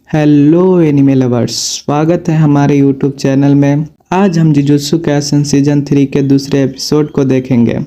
Hello anime lovers, स्वागत है हमारे यूट्यूब चैनल में। आज हम जुजुत्सु काइसेन सीजन 3 के दूसरे एपिसोड को देखेंगे।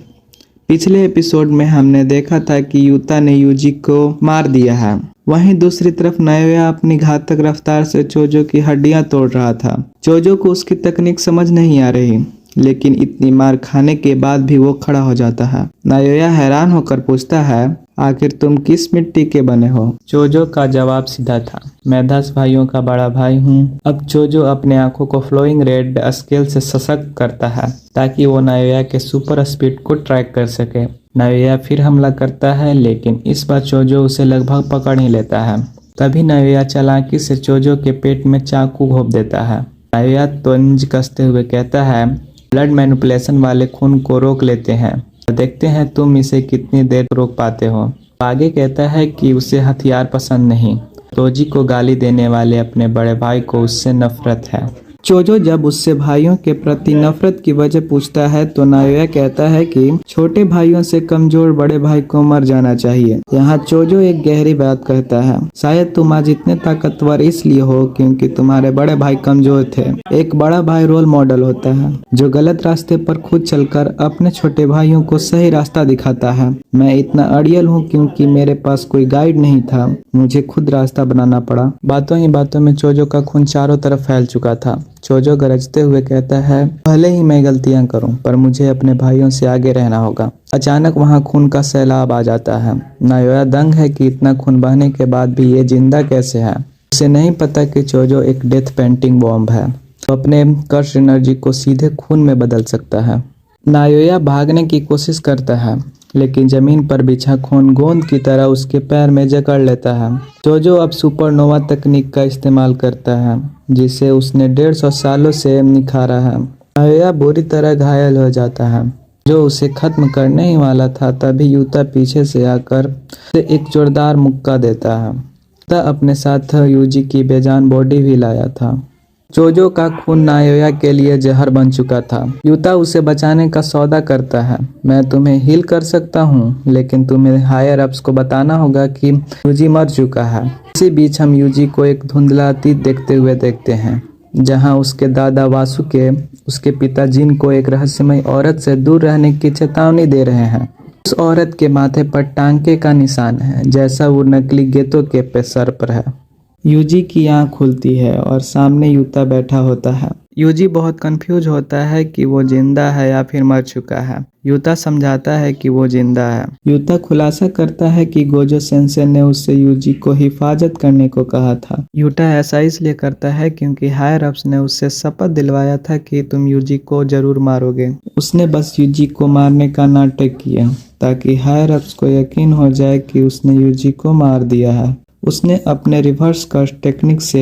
पिछले एपिसोड में हमने देखा था कि यूता ने यूजी को मार दिया है। वहीं दूसरी तरफ नायोया अपनी घातक रफ्तार से चोजो की हड्डियां तोड़ रहा था। चोजो को उसकी तकनीक समझ नहीं आ रही, लेकिन इतनी मार खाने के बाद भी वो खड़ा हो जाता है। नायोया हैरान होकर पूछता है, आखिर तुम किस मिट्टी के बने हो? चोजो का जवाब सीधा था, मैं 10 भाइयों का बड़ा भाई हूँ। अब चोजो अपने आंखों को फ्लोइंग रेड स्केल से सशक्त करता है ताकि वो नायोया के सुपर स्पीड को ट्रैक कर सके। नायोया फिर हमला करता है, लेकिन इस बार चोजो उसे लगभग पकड़ ही लेता है। तभी नायोया चालाकी से चोजो के पेट में चाकू घोंप देता है। नायोया तंज कसते हुए कहता है, ब्लड मैनिपुलेशन वाले खून को रोक लेते हैं, देखते हैं तुम इसे कितनी देर रोक पाते हो। आगे कहता है कि उसे हथियार पसंद नहीं। तोजी को गाली देने वाले अपने बड़े भाई को उससे नफरत है। चोजो जब उससे भाइयों के प्रति नफरत की वजह पूछता है तो नायोया कहता है कि छोटे भाइयों से कमजोर बड़े भाई को मर जाना चाहिए। यहाँ चोजो एक गहरी बात कहता है, शायद तुम आज इतने ताकतवर इसलिए हो क्योंकि तुम्हारे बड़े भाई कमजोर थे। एक बड़ा भाई रोल मॉडल होता है जो गलत रास्ते पर खुद चलकर अपने छोटे भाइयों को सही रास्ता दिखाता है। मैं इतना अड़ियल हूँ क्योंकि मेरे पास कोई गाइड नहीं था, मुझे खुद रास्ता बनाना पड़ा। बातों ही बातों में चोजो का खून चारों तरफ फैल चुका था। चोजो गरजते हुए कहता है, भले ही मैं गलतियां करूं, पर मुझे अपने भाइयों से आगे रहना होगा। अचानक वहां खून का सैलाब आ जाता है। नायोया दंग है कि इतना खून बहने के बाद भी ये जिंदा कैसे है। उसे नहीं पता कि चोजो एक डेथ पेंटिंग बॉम्ब है, तो अपने कर्ष एनर्जी को सीधे खून में बदल सकता है। नायोया भागने की कोशिश करता है, लेकिन जमीन पर बिछा खून गोंद की तरह उसके पैर में जकड़ लेता है। चोजो अब सुपरनोवा तकनीक का इस्तेमाल करता है, जिसे उसने 150 सालों से निखारा है। नायोया बुरी तरह घायल हो जाता है, जो उसे खत्म करने ही वाला था। तभी यूता पीछे से आकर उसे एक जोरदार मुक्का देता है। यूता अपने साथ यूजी की बेजान बॉडी भी लाया था। चोजो का खून नायोया के लिए जहर बन चुका था। यूता उसे बचाने का सौदा करता है, मैं तुम्हें हील कर सकता हूँ, लेकिन तुम्हें हायर अप्स को बताना होगा कि यूजी मर चुका है। इसी बीच हम यूजी को एक धुंधला अतीत देखते हुए देखते हैं, जहाँ उसके दादा वासुके उसके पिता जिन को एक रहस्यमय औरत से दूर रहने की चेतावनी दे रहे हैं। उस औरत के माथे पर टांके का निशान है, जैसा वो नकली गेतो के सर पर है। यूजी की आंख खुलती है और सामने यूता बैठा होता है। यूजी बहुत कंफ्यूज होता है कि वो जिंदा है या फिर मर चुका है। यूता समझाता है कि वो जिंदा है। यूता खुलासा करता है कि गोजो सेंसे ने उससे यूजी को हिफाजत करने को कहा था। यूता ऐसा इसलिए करता है क्योंकि हायर अप्स ने उससे शपथ दिलवाया था कि तुम यूजी को जरूर मारोगे। उसने बस यूजी को मारने का नाटक किया ताकि हायर अप्स को यकीन हो जाए कि उसने यूजी को मार दिया है। उसने अपने रिवर्स कर्स टेक्निक से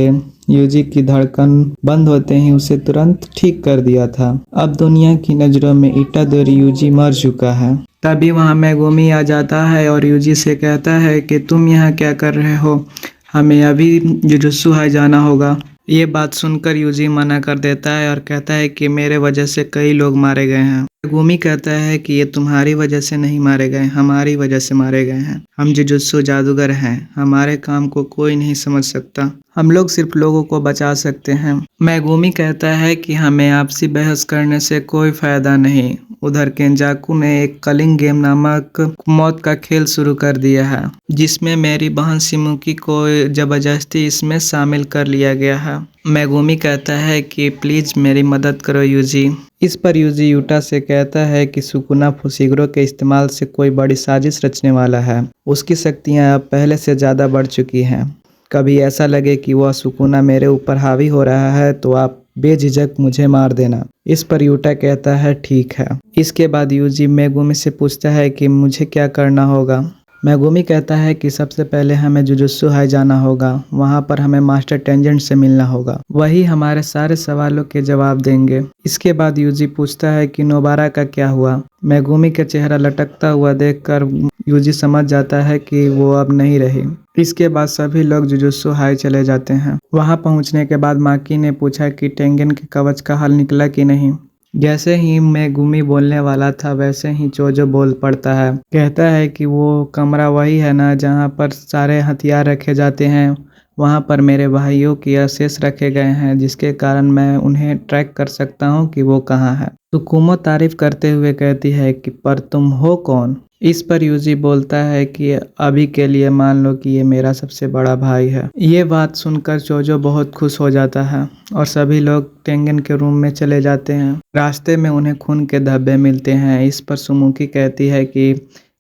यूजी की धड़कन बंद होते ही उसे तुरंत ठीक कर दिया था। अब दुनिया की नजरों में इटादोरी यूजी मर चुका है। तभी वहां मेगुमी आ जाता है और यूजी से कहता है कि तुम यहाँ क्या कर रहे हो, हमें अभी जुजुत्सु हाई जाना होगा। ये बात सुनकर यूजी मना कर देता है और कहता है कि मेरे वजह से कई लोग मारे गए हैं। मेगुमी कहता है कि ये तुम्हारी वजह से नहीं मारे गए, हमारी वजह से मारे गए हैं। हम जुजुत्सु जादूगर हैं, हमारे काम को कोई नहीं समझ सकता, हम लोग सिर्फ लोगों को बचा सकते हैं। मेगुमी कहता है कि हमें आपसी बहस करने से कोई फायदा नहीं। उधर केंजाकू ने एक कलिंग गेम नामक मौत का खेल शुरू कर दिया है, जिसमें मेरी बहन सिमुकी को जबरदस्ती इसमें शामिल कर लिया गया है। मेगुमी कहता है कि प्लीज मेरी मदद करो यूजी। इस पर यूजी यूटा से कहता है कि सुकुना फुशिगरो के इस्तेमाल से कोई बड़ी साजिश रचने वाला है। उसकी शक्तियां अब पहले से ज़्यादा बढ़ चुकी हैं। कभी ऐसा लगे कि वह सुकुना मेरे ऊपर हावी हो रहा है तो आप बेझिझक मुझे मार देना। इस पर यूटा कहता है ठीक है। इसके बाद यूजी मेगुमी से पूछता है कि मुझे क्या करना होगा। मेगुमी कहता है कि सबसे पहले हमें जुजुत्सु हाई जाना होगा, वहां पर हमें मास्टर टेंजेंट से मिलना होगा, वही हमारे सारे सवालों के जवाब देंगे। इसके बाद यूजी पूछता है कि नोबारा का क्या हुआ। मेगुमी का चेहरा लटकता हुआ देखकर यूजी समझ जाता है कि वो अब नहीं रही। इसके बाद सभी लोग जुजुत्सु हाई चले जाते हैं। वहां पहुंचने के बाद माकी ने पूछा कि टेंगेन के कवच का हल निकला कि नहीं। जैसे ही मेगुमी बोलने वाला था वैसे ही चोजो बोल पड़ता है। कहता है कि वो कमरा वही है ना जहाँ पर सारे हथियार रखे जाते हैं, वहाँ पर मेरे भाइयों की अवशेष रखे गए हैं, जिसके कारण मैं उन्हें ट्रैक कर सकता हूँ कि वो कहाँ है। सुकुमो तारीफ करते हुए कहती है कि पर तुम हो कौन। इस पर यूजी बोलता है कि अभी के लिए मान लो कि ये मेरा सबसे बड़ा भाई है। ये बात सुनकर चोजो बहुत खुश हो जाता है और सभी लोग टेंगन के रूम में चले जाते हैं। रास्ते में उन्हें खून के धब्बे मिलते हैं। इस पर सुमुकी कहती है कि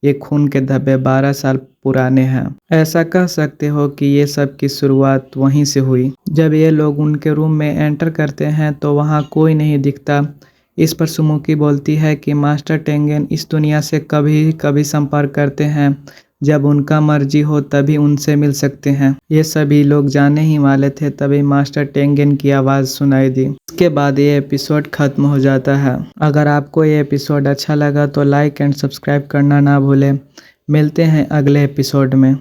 ये खून के धब्बे 12 साल पुराने हैं। ऐसा कह सकते हो कि ये सब की शुरुआत वहीं से हुई। जब ये लोग उनके रूम में एंटर करते हैं तो वहाँ कोई नहीं दिखता। इस पर सुमुकी बोलती है कि मास्टर टेंगन इस दुनिया से कभी कभी संपर्क करते हैं, जब उनका मर्जी हो तभी उनसे मिल सकते हैं। ये सभी लोग जाने ही वाले थे, तभी मास्टर टेंगन की आवाज़ सुनाई दी। इसके बाद ये एपिसोड खत्म हो जाता है। अगर आपको ये एपिसोड अच्छा लगा तो लाइक एंड सब्सक्राइब करना ना भूलें। मिलते हैं अगले एपिसोड में।